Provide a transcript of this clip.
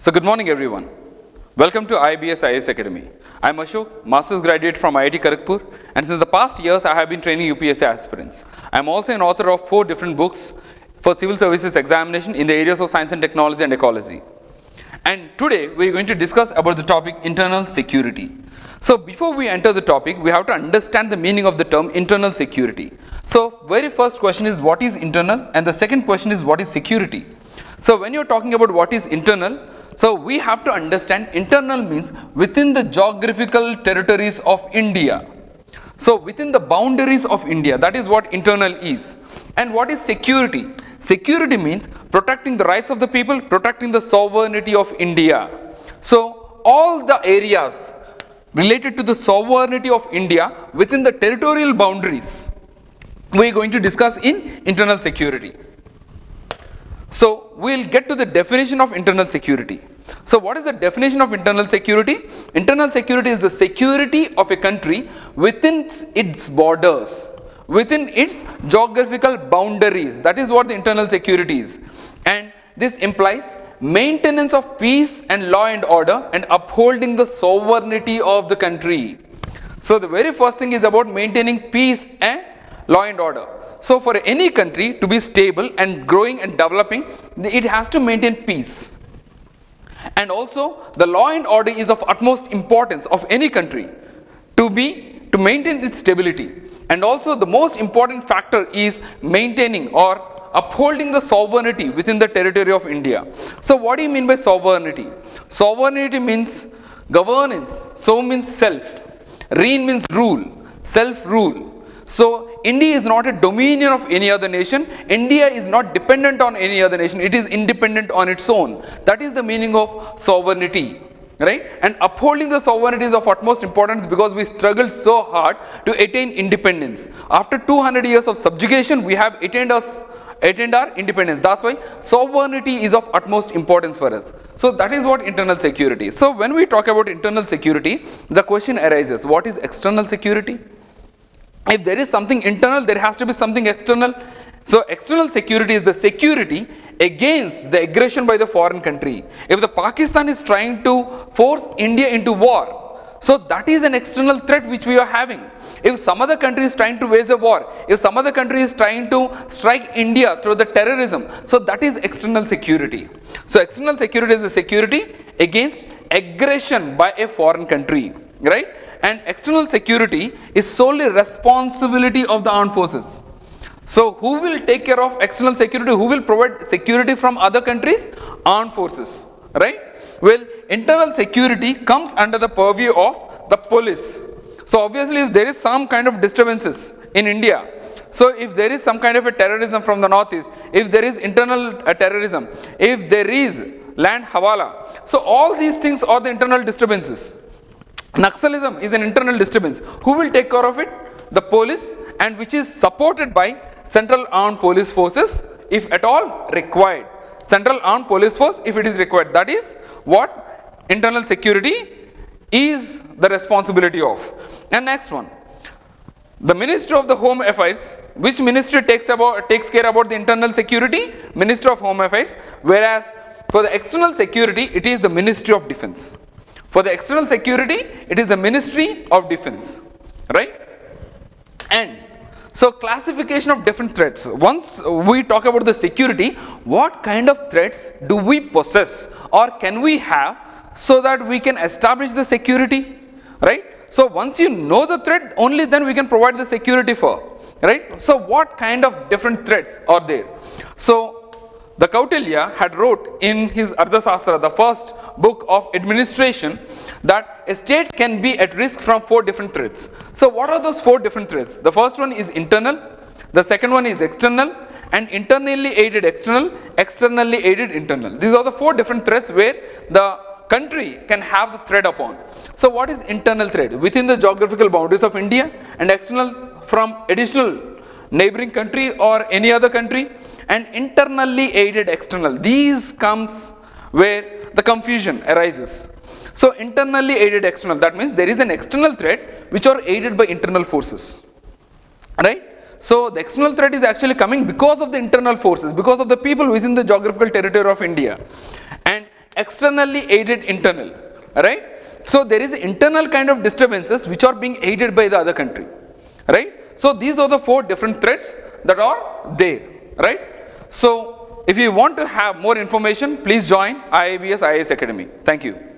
So good morning everyone. Welcome to Iibs Ias Academy. I am Ashok, Master's graduate from IIT Kharagpur, and since the past years I have been training UPSC aspirants. I am also an author of 4 different books for civil services examination in the areas of science and technology and ecology. And today we are going to discuss about the topic internal security. So before we enter the topic, we have to understand the meaning of the term internal security. So very first question is what is internal, and the second question is what is security. So when you are talking about what is internal, so we have to understand internal means within the geographical territories of India. So within the boundaries of India, that is what internal is. And what is security? Security means protecting the rights of the people, protecting the sovereignty of India. So all the areas related to the sovereignty of India within the territorial boundaries, we are going to discuss in internal security. So we will get to the definition of internal security. So what is the definition of internal security? Internal security is the security of a country within its borders, within its geographical boundaries. That is what the internal security is. And this implies maintenance of peace and law and order and upholding the sovereignty of the country. So the very first thing is about maintaining peace and law and order. So for any country to be stable and growing and developing, it has to maintain peace. And also the law and order is of utmost importance of any country to maintain its stability. And also the most important factor is maintaining or upholding the sovereignty within the territory of India. So what do you mean by sovereignty? Sovereignty means governance. So means self. Reign means rule. Self-rule. So India is not a dominion of any other nation. India is not dependent on any other nation. It is independent on its own. That is the meaning of sovereignty, right? And upholding the sovereignty is of utmost importance because we struggled so hard to attain independence. After 200 years of subjugation, we have attained our independence. That's why sovereignty is of utmost importance for us. So that is what internal security is. So when we talk about internal security, the question arises, what is external security? If there is something internal, there has to be something external. So external security is the security against the aggression by the foreign country. If the Pakistan is trying to force India into war, so that is an external threat which we are having. If some other country is trying to wage a war, if some other country is trying to strike India through the terrorism, so that is external security. So external security is the security against aggression by a foreign country, right? And external security is solely responsibility of the armed forces. So who will take care of external security? Who will provide security from other countries? Armed forces, right? Well, internal security comes under the purview of the police. So obviously if there is some kind of disturbances in India, so if there is some kind of a terrorism from the northeast, if there is internal terrorism, if there is land hawala, so all these things are the internal disturbances. Naxalism is an internal disturbance. Who will take care of it? The police, and which is supported by Central Armed Police Forces if at all required. Central Armed Police Force if it is required. That is what internal security is the responsibility of. And next one, the Ministry of the Home Affairs. Which ministry takes care about the internal security? Ministry of Home Affairs. Whereas for the external security, it is the Ministry of Defence. For the external security, it is the Ministry of Defence, right? And so classification of different threats. Once we talk about the security, what kind of threats do we possess or can we have so that we can establish the security, right? So once you know the threat, only then we can provide the security for, right? So what kind of different threats are there? So the Kautilya had wrote in his Ardhasastra, the first book of administration, that a state can be at risk from 4 different threats. So what are those 4 different threats? The first one is internal, the second one is external, and internally aided external, externally aided internal. These are the 4 different threats where the country can have the threat upon. So what is internal threat? Within the geographical boundaries of India, and external from additional neighboring country or any other country, and internally aided external. These comes where the confusion arises. So internally aided external, that means there is an external threat which are aided by internal forces, right? So the external threat is actually coming because of the internal forces, because of the people within the geographical territory of India. And externally aided internal, right? So there is internal kind of disturbances which are being aided by the other country, right? So these are the 4 different threats that are there, right? So if you want to have more information, please join Iibs Ias Academy. Thank you.